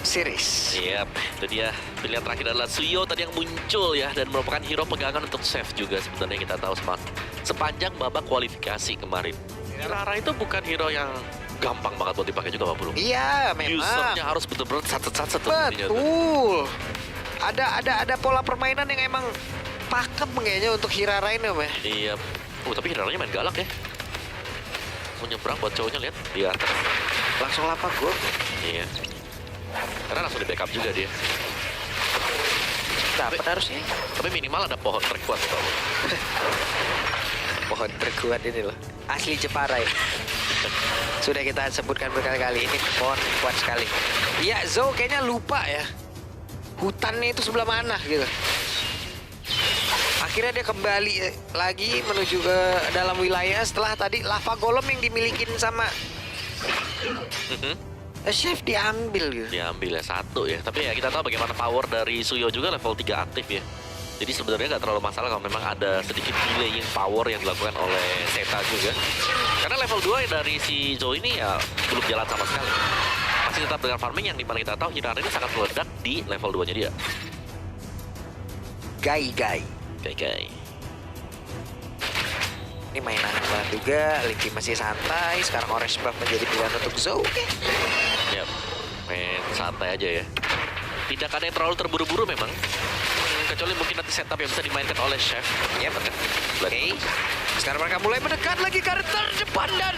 series. Iya, itu dia pilihan terakhir adalah Suyo tadi yang muncul ya, dan merupakan hero pegangan untuk save juga sebenarnya kita tahu sepanjang babak kualifikasi kemarin. Rara itu bukan hero yang gampang banget buat dipakai juga Pak Bulu. Iya, memang. Usernya harus betul-betul sat-sat Betul. Ada pola permainan yang emang pakem kayaknya untuk Hirara ini, Om ya. Iya. Tapi Hiraranya main galak ya. Mau nyebrang buat cowoknya, lihat dia Langsung lapak gol. iya. Karena langsung di backup juga dia. Dapat harusnya. Tapi minimal ada pohon terkuat Pak Bulu. Pohon terkuat ini loh. Asli Jepara ya. Sudah kita sebutkan berkali-kali, ini pohon kuat sekali. Iya, Zou kayaknya lupa ya. Hutannya itu sebelah mana gitu. Akhirnya dia kembali lagi menuju ke dalam wilayah setelah tadi lava golem yang dimilikin sama Chef diambil gitu. Diambil ya satu ya. Tapi ya kita tahu bagaimana power dari Suyo juga level 3 aktif ya. Jadi sebenarnya nggak terlalu masalah kalau memang ada sedikit delaying power yang dilakukan oleh Zeta juga. Karena level 2 dari si Zou ini ya belum jalan sama sekali. Masih tetap dengan farming yang dimana kita tahu Hirara ini sangat meledak di level 2-nya dia. Gai. Oke. Ini mainan banget juga, Licky masih santai, sekarang Orange Buff menjadi pilihan untuk Zou. Ya, main santai aja ya. Tindakannya yang terlalu terburu-buru memang. Kecuali mungkin nanti setup yang bisa dimainkan oleh Chef. Ya betul. Oke. Sekarang mereka mulai mendekat lagi ke arah terdepan dan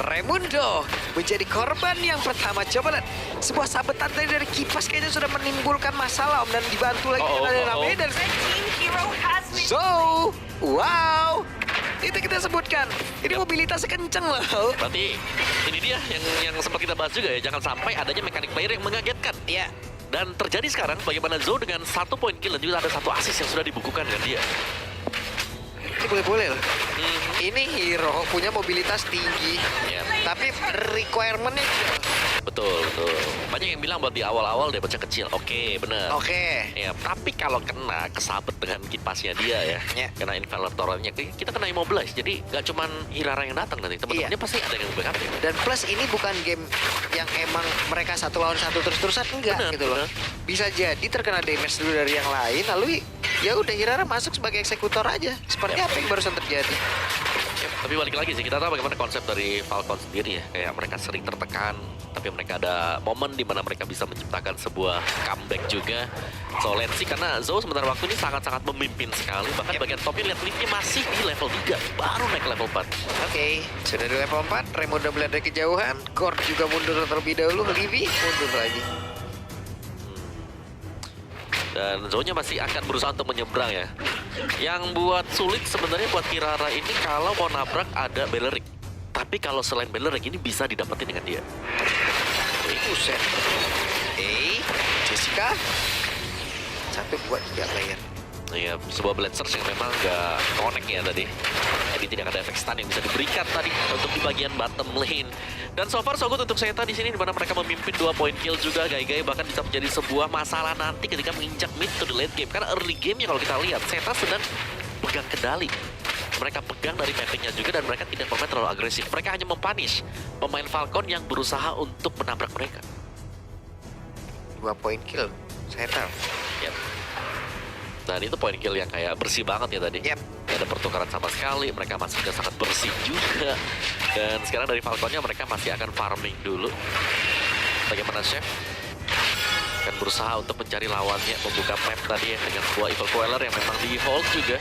Raimundo menjadi korban yang pertama. Coba lihat, sebuah sabetan tadi dari kipas kayaknya sudah menimbulkan masalah Om, dan dibantu lagi oleh Rame dan So, wow. Itu kita sebutkan. Ini mobilitasnya kenceng loh. Berarti ini dia yang sempat kita bahas juga ya. Jangan sampai adanya mekanik player yang mengagetkan. Ya. Dan terjadi sekarang bagaimana Zou dengan 1 poin kill dan juga ada 1 assist yang sudah dibukukan dengan dia. Ini boleh-boleh loh. Ini hero punya mobilitas tinggi, Ya, tapi requirement-nya betul. Banyak yang bilang buat di awal-awal dia baca kecil. Oke, bener. oke. Ya, tapi kalau kena kesabet dengan kipasnya dia ya, Ya. kena invader torrentnya, kita kena immobilize. Jadi nggak cuman Hirara yang datang nanti, teman-temannya pasti ada yang backup. Dan plus ini bukan game yang emang mereka 1 lawan 1 terus-terusan, enggak Bener, gitu loh. bener. Bisa jadi terkena damage dulu dari yang lain, lalu ya udah Hirara masuk sebagai eksekutor aja. Seperti apa yang barusan terjadi? Ya, tapi balik lagi sih, kita tahu bagaimana konsep dari Falcon sendiri ya. Kayak mereka sering tertekan, tapi mereka ada momen di mana mereka bisa menciptakan sebuah comeback juga. So, let's see, karena Zou sementara waktu ini sangat-sangat memimpin sekali. Bahkan bagian topnya lihat liftnya masih di level 3, baru naik ke level 4. Oke, sudah di level 4, Raimundo melihat dari kejauhan, Gord juga mundur terlebih dahulu, Livy mundur lagi. Dan Zou-nya masih akan berusaha untuk menyeberang ya. Yang buat sulit sebenarnya buat Hirara ini kalau mau nabrak ada Beleric. Tapi kalau selain Beleric ini bisa didapetin dengan dia. Buset. Jessica. 1, 2, 3 player. Iya, sebuah blade search yang memang nggak connect ya tadi. Jadi tidak ada efek stun yang bisa diberikan tadi untuk di bagian bottom lane. Dan so far so good untuk Zeta di sini, di mana mereka memimpin 2 poin kill juga. Gai-gai bahkan bisa menjadi sebuah masalah nanti ketika menginjak mid to the late game. Karena early game-nya kalau kita lihat, Zeta sedang pegang kendali. Mereka pegang dari mappingnya juga dan mereka tidak bermain terlalu agresif. Mereka hanya mempunish pemain Falcon yang berusaha untuk menabrak mereka. 2 poin kill. Zeta. Yep. Dan itu poin kill yang kayak bersih banget ya tadi. Yep. Tidak ada pertukaran sama sekali, mereka masih sangat bersih juga. Dan sekarang dari Falconnya mereka masih akan farming dulu. Bagaimana Chef? Akan berusaha untuk mencari lawannya, membuka map tadi ya, dengan sebuah Evil Queller yang memang di hold juga.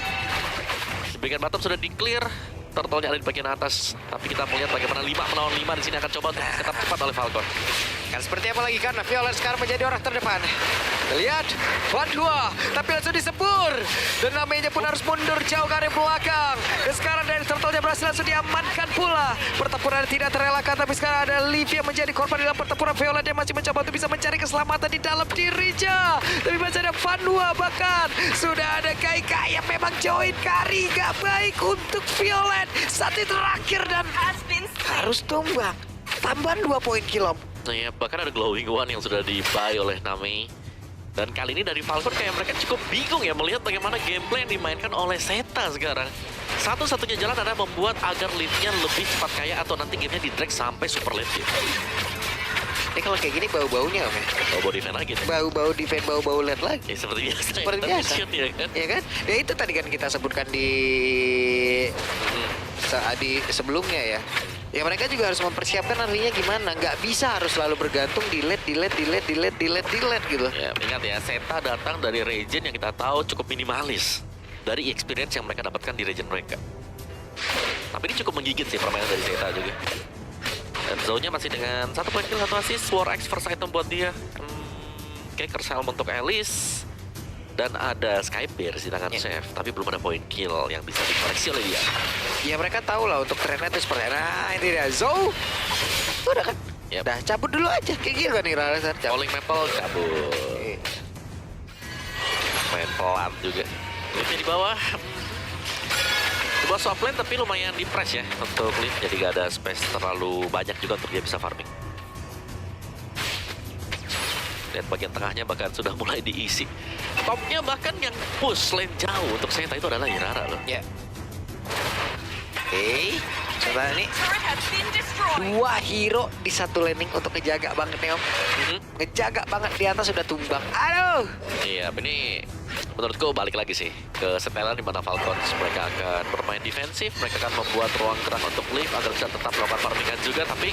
Di bagian bottom sudah di-clear. Turtle-nya ada di bagian atas. Tapi kita melihat bagaimana 5 melawan 5 di sini akan coba untuk tetap cepat oleh Falcon. Kan seperti apa lagi karena Violet sekarang menjadi orang terdepan. Lihat, Bandua, tapi langsung disebur. Dan namanya pun harus mundur jauh ke area belakang. Dan sekarang dari Turtle-nya berhasil langsung diamankan pula. Pertempuran tidak terelakkan, tapi sekarang ada Livy yang menjadi korban dalam pertempuran. Violet yang masih mencoba untuk bisa mencari keselamatan di dalam dirinya. Tapi masih ada Bandua, bahkan sudah ada Kai yang memang join kari. Gak baik untuk Violet. Saat itu terakhir dan harus tumbang. Tambahan 2 poin kill. Nah ya, bahkan ada Glowing One yang sudah di-buy oleh Nami. Dan kali ini dari Falcon kayak mereka cukup bingung ya melihat bagaimana gameplay yang dimainkan oleh Zeta sekarang. Satu-satunya jalan adalah membuat agar lead-nya lebih cepat kaya atau nanti gamenya di-drag sampai super late game. Ini kalau kayak gini bau-baunya Om ya. Bau defense lagi nih. Bau-bau defense, bau-bau LED lagi. Ya, seperti biasa. Seperti ya, biasa. mission, ya kan? Ya kan? Ya itu tadi kan kita sebutkan di sebelumnya ya. Ya mereka juga harus mempersiapkan artinya gimana. Nggak bisa harus selalu bergantung di LED gitu. Ya, ingat ya, Zeta datang dari region yang kita tahu cukup minimalis dari experience yang mereka dapatkan di region mereka. Tapi ini cukup menggigit sih permainan dari Zeta juga. Dan zone-nya masih dengan 1 point kill, 1 assist, War X first item buat dia. Oke, Curse Helm untuk Alice. Dan ada Sky Bears di tangan Chef, tapi belum ada point kill yang bisa dikoleksi oleh dia. Ya mereka tahu lah untuk trennya itu seperti nah ini dia Zou. Udah kan? Yep. Dah cabut dulu aja kayak gitu kan nih Rara. Falling Maple cabut. Main pelan juga. Liftnya di bawah. Sebuah soft lane tapi lumayan di press ya untuk Lift, jadi gak ada space terlalu banyak juga untuk dia bisa farming. Lihat bagian tengahnya bahkan sudah mulai diisi. Topnya bahkan yang push lane jauh untuk Zeta itu adalah Irara loh. Ya. Oke. Coba nih. Dua hero di satu laning untuk ngejaga banget nih Om. Ngejaga banget di atas sudah tumbang. Aduh. Iya, ini menurutku balik lagi sih ke setelan di mana Falcons mereka akan bermain defensif, mereka akan membuat ruang gerak untuk Lift agar bisa tetap melakukan farmingan juga, tapi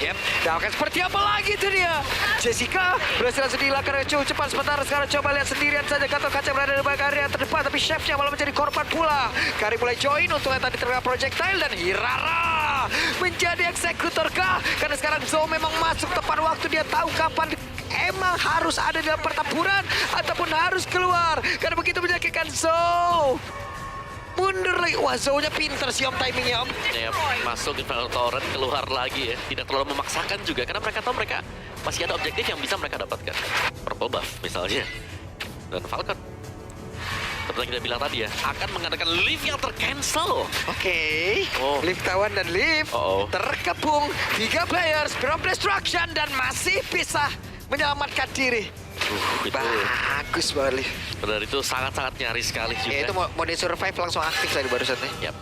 Nah, akan seperti apa lagi itu dia? Jessica berhasil langsung dihilangkan dengan cukup cepat. Sementara sekarang coba lihat sendirian saja Gatot Kaca berada di bagian area terdepan, tapi chefnya malah menjadi korban pula. Kari mulai join untuk yang tadi terkena projectile dan Hirara menjadi eksekutor kah? Karena sekarang Zou memang masuk tepat waktu, dia tahu kapan emang harus ada dalam pertempuran ataupun harus keluar. Karena begitu menyakitkan Zou. Mundur lagi. Wah, Zou-nya pinter sih Om timingnya Om. ya, masuk Infernal Torrent, keluar lagi ya. Tidak terlalu memaksakan juga, karena mereka tahu mereka masih ada objektif yang bisa mereka dapatkan. Purple buff misalnya. Dan Falcon, seperti yang kita bilang tadi ya, akan mengadakan lift yang tercancel. Oke. Oh. Lift tawan dan lift Oh. terkepung 3 players, Spear of Destruction dan masih bisa menyelamatkan diri. Itu Bagus banget Lift. benar, itu sangat-sangat nyaris sekali juga. Ya itu mode survive langsung aktif tadi barusan nih. Yap.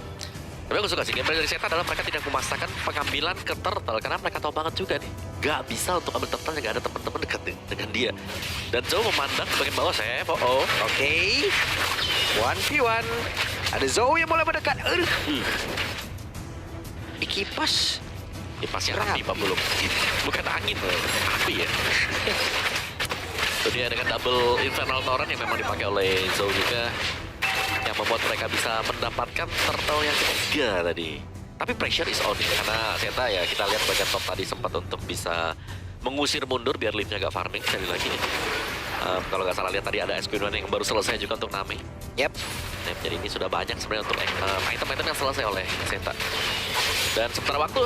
Tapi aku suka sih, gameplay dari Zeta adalah mereka tidak memaksakan pengambilan ke turtle, karena mereka tahu banget juga nih, gak bisa untuk ambil turtle yang gak ada teman-teman dekat dengan dia. Dan Zou memandang ke bagian bawah, Chef. Oke. 1v1. Ada Zou yang mulai mendekat. Dikipas. Kipasnya api Pak belum. Bukan angin, api ya. Itu dia dengan double Infernal Torrent yang memang dipakai oleh Zou juga, yang membuat mereka bisa mendapatkan turtle yang ketiga tadi. Tapi pressure is on karena Zeta ya, kita lihat bagian top tadi sempat untuk bisa mengusir mundur biar liftnya gak farming sekali lagi nih. Kalau nggak salah lihat tadi ada SQ1 yang baru selesai juga untuk Nami. Yap. Nah, jadi ini sudah banyak sebenarnya untuk item-item yang selesai oleh Zeta. Dan sementara waktu,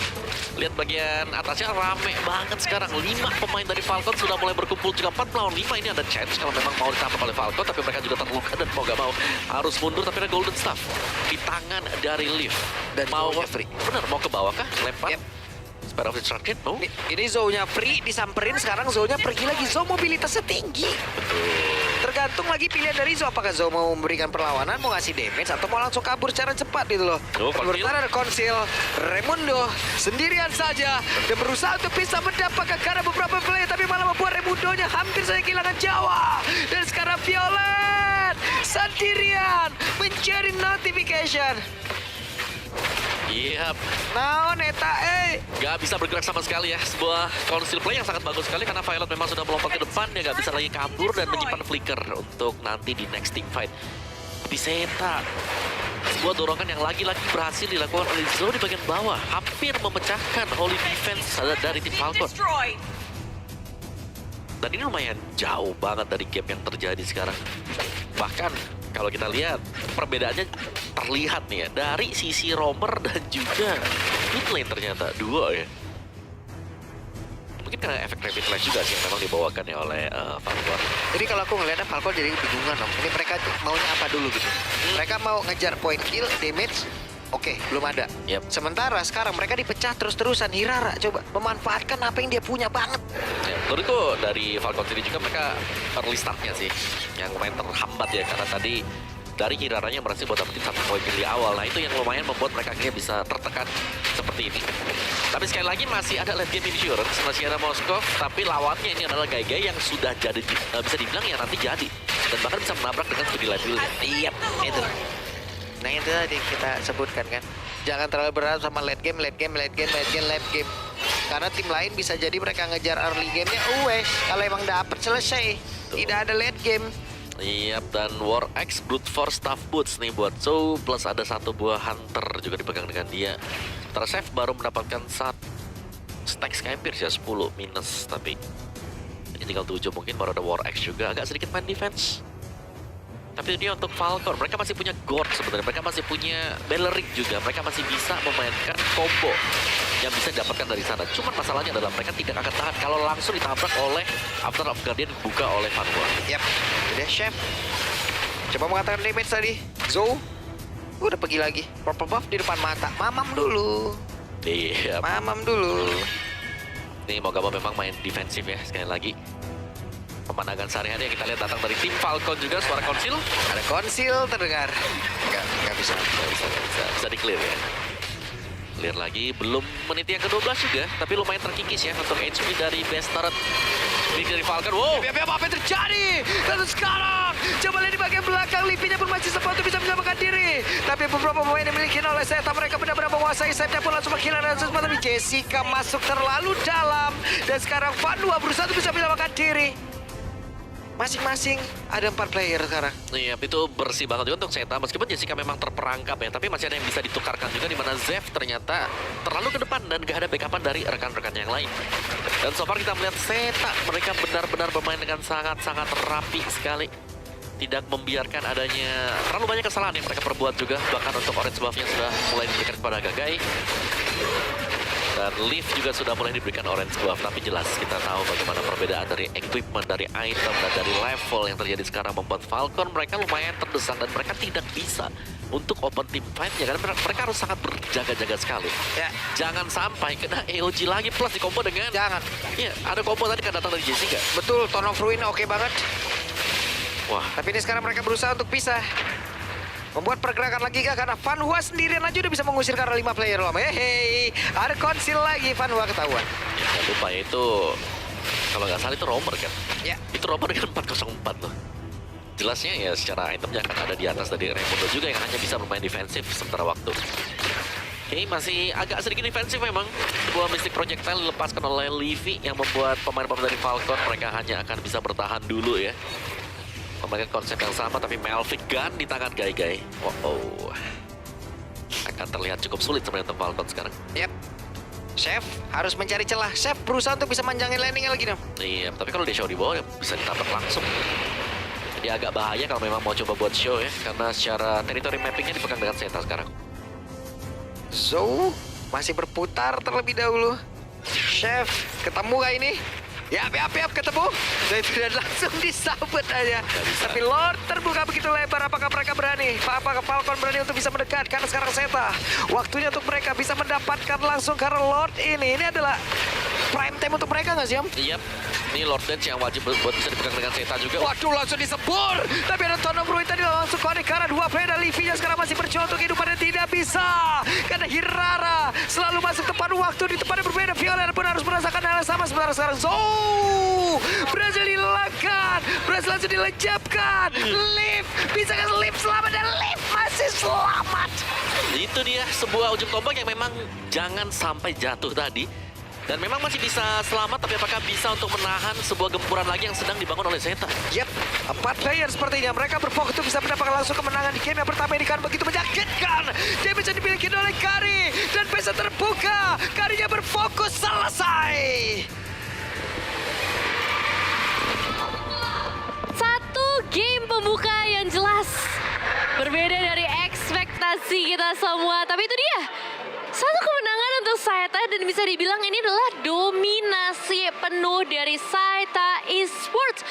lihat bagian atasnya rame banget sekarang. 5 pemain dari Falcon sudah mulai berkumpul juga. 4 lawan 5 ini ada chance kalau memang mau ditangkap oleh Falcon, tapi mereka juga terluka dan mau gak mau harus mundur. Tapi ada Golden Staff di tangan dari Liv. Dan mau Zou-nya free. Bener, mau ke bawah kah? Lempar? Yep. Spear of Destruction? No? Ini Zou-nya free, disamperin. Sekarang Zou-nya pergi lagi. Zou mobilitasnya tinggi. Tergantung lagi pilihan dari Zou. Apakah Zou mau memberikan perlawanan, mau ngasih damage, atau mau langsung kabur secara cepat gitu loh. Oh, Sementara ada Konsil, Raimundo sendirian saja. Dan berusaha untuk bisa mendapatkan karena beberapa player, tapi malah membuat Raimundonya hampir saja kehilangan Jawa. Dan sekarang Violet sendirian menjadi notification. Iya, Naon eta gak bisa bergerak sama sekali ya. Sebuah conceal play yang sangat bagus sekali karena Violet memang sudah melompat ke depan. Dia gak bisa lagi kabur dan menyimpan flicker untuk nanti di next team fight. Tapi Zeta, sebuah dorongan yang lagi-lagi berhasil dilakukan oleh Zou di bagian bawah, hampir memecahkan Holy Defense dari tim Falcon. Dan ini lumayan jauh banget dari gap yang terjadi sekarang. Bahkan kalau kita lihat perbedaannya terlihat nih ya, dari sisi roamer dan juga mid lane ternyata dua ya. Mungkin karena efek rapid flash juga sih yang memang dibawakan ya oleh Falcon. Jadi kalau aku ngeliatnya Falcon jadi bingungan Om. Ini mereka maunya apa dulu gitu. Mereka mau ngejar point kill, damage, oke, belum ada. Yep. Sementara sekarang mereka dipecah terus-terusan. Hirara coba memanfaatkan apa yang dia punya banget. Ya, menurutku dari Falcon sendiri juga mereka early startnya sih yang lumayan terhambat ya, karena tadi dari Hiraranya berhasil buat dapetin 1 poin di awal. Nah itu yang lumayan membuat mereka akhirnya bisa tertekan seperti seperti ini. Tapi sekali lagi masih ada late game insurance, masih ada Moskov, tapi lawannya ini adalah Gai yang sudah jadi, bisa dibilang ya nanti jadi. Dan bahkan bisa menabrak dengan speedy level. Iya, itu. Nah itu tadi kita sebutkan kan. Jangan terlalu berat sama late game. Karena tim lain bisa jadi mereka ngejar early game-nya kalau emang dapet selesai. Tidak ada late game. Iya, dan War X Brute Force Staff Boots nih buat Zhou, plus ada satu buah Hunter juga dipegang dengan dia. Sementara Chef baru mendapatkan stack Skypierce ya, 10 minus, tapi ini tinggal 7 mungkin, baru ada War X juga, agak sedikit main defense. Tapi ini untuk Falcon, mereka masih punya Gord sebenarnya, mereka masih punya Belleric juga, mereka masih bisa memainkan combo yang bisa didapatkan dari sana. Cuman masalahnya adalah mereka tidak akan tahan kalau langsung ditabrak oleh After of Guardian dibuka oleh Van Hua. Yap, udah Chef. Coba mengatakan damage tadi. Zhou udah pergi lagi. Purple buff di depan mata. Mamam dulu. Iya. Mamam dulu. Ini Mogaba memang main defensif ya sekali lagi. Pemandangan sehari-hari yang kita lihat datang dari tim Falcon juga, suara konsil. Ada konsil terdengar. Nggak bisa. Bisa di-clear ya. Clear lagi, belum menit yang ke-12 juga, tapi lumayan terkikis ya untuk HP dari best turret. Big dari Falcon, wow! Apa yang terjadi? Dan sekarang, coba lihat di bagian belakang, Livinya pun masih sempat untuk bisa menyelamatkan diri. Tapi beberapa pemain yang dimiliki oleh Zeta, mereka benar-benar menguasai setnya pun langsung menghilang dan sempat. Tapi Jessica masuk terlalu dalam. Dan sekarang Van Hua berusaha untuk bisa menyelamatkan diri. Masing-masing ada 4 player sekarang. Iya, itu bersih banget juga untuk Zeta. Meskipun Jessica memang terperangkap ya, tapi masih ada yang bisa ditukarkan juga di mana Zev ternyata terlalu ke depan dan gak ada backupan dari rekan-rekan yang lain. Dan so far kita melihat Zeta, mereka benar-benar bermain dengan sangat-sangat rapi sekali. Tidak membiarkan adanya terlalu banyak kesalahan yang mereka perbuat juga. Bahkan untuk orange buff-nya sudah mulai diberikan kepada Gagai. Dan Leaf juga sudah mulai diberikan orange buff, tapi jelas kita tahu bagaimana perbedaan dari equipment, dari item, dan dari level yang terjadi sekarang membuat Falcon mereka lumayan terdesak dan mereka tidak bisa untuk open team fight ya, karena mereka harus sangat berjaga-jaga sekali. Ya. Jangan sampai kena EOG lagi plus di combo dengan... Jangan. Iya, ada combo tadi kan datang dari Jessica. Betul, Tone of Ruin oke banget. Wah. Tapi ini sekarang mereka berusaha untuk pisah. Membuat pergerakan lagi kah? Karena Van Hua sendirian aja udah bisa mengusir karena 5 player loh. Hehehe, ada konsil lagi, Van Hua ketahuan. Ya, jangan lupa ya itu, kalau nggak salah itu Romer kan? Ya. Itu Romer dengan 404 loh. Jelasnya ya secara itemnya akan ada di atas dari Raimundo juga yang hanya bisa bermain defensif sementara waktu. Oke, masih agak sedikit defensif memang. Sebuah Mystic Projectile dilepaskan oleh Livy yang membuat pemain-pemain dari Falcon mereka hanya akan bisa bertahan dulu ya. Memainkan konsep yang sama, tapi Melvic Gun di tangan Gai. Oh. Akan terlihat cukup sulit sebenarnya untuk Falcon sekarang. Yap. Chef harus mencari celah. Chef berusaha untuk bisa manjangin landingnya lagi dong. Iya, tapi kalau dia show di bawah ya bisa ditabrak langsung. Jadi agak bahaya kalau memang mau coba buat show ya, karena secara territory mappingnya dipegang dengan Zeta sekarang. Zhou masih berputar terlebih dahulu. Chef, ketemu gak ini? Yap, ketemu. Dan itu dan langsung disabet aja. Tapi Lord terbuka begitu lebar. Apakah mereka berani? Apakah Falcon berani untuk bisa mendekat? Karena sekarang Zeta, waktunya untuk mereka bisa mendapatkan langsung. Karena Lord ini adalah prime time untuk mereka nggak sih, Om? Iya, ini Lord Dance yang wajib buat bisa dipegang dengan Zeta juga. Waduh, langsung disebur. Tapi ada Tone of Ruin tadi langsung connect. Karena 2 player dan Livy-nya sekarang masih berjuang untuk kehidupannya. Tidak bisa. Karena Hirara selalu masuk tepat waktu. Di tempat yang berbeda, Violet pun harus merasakan hal yang sama. Sementara sekarang berhasil dihilangkan. Berhasil langsung dilecapkan. Liv, bisa kan Liv selamat dan Liv masih selamat. Itu dia sebuah ujung tombak yang memang jangan sampai jatuh tadi. Dan memang masih bisa selamat, tapi apakah bisa untuk menahan sebuah gempuran lagi yang sedang dibangun oleh Zeta? Yap, 4 player sepertinya. Mereka berfokus untuk bisa mendapatkan langsung kemenangan di game yang pertama ini kan begitu menyakitkan. Dia bisa dimiliki oleh Kari. Dan bisa terbuka. Karinya berfokus, selesai. Satu game pembuka yang jelas. Berbeda dari ekspektasi kita semua. Tapi itu dia. Satu kemenangan untuk Zeta dan bisa dibilang ini adalah dominasi penuh dari Zeta Esports.